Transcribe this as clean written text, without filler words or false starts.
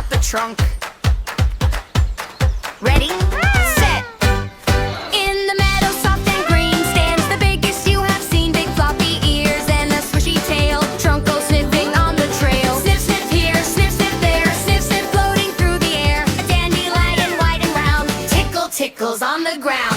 out the trunk. Ready, set. In the meadow, soft and green, stands the biggest you have seen. Big floppy ears and a swishy tail. Trunk goes sniffing on the trail. Sniff, sniff here, sniff, sniff there. Sniff, sniff floating through the air. A dandelion white and round, tickle, tickles on the ground.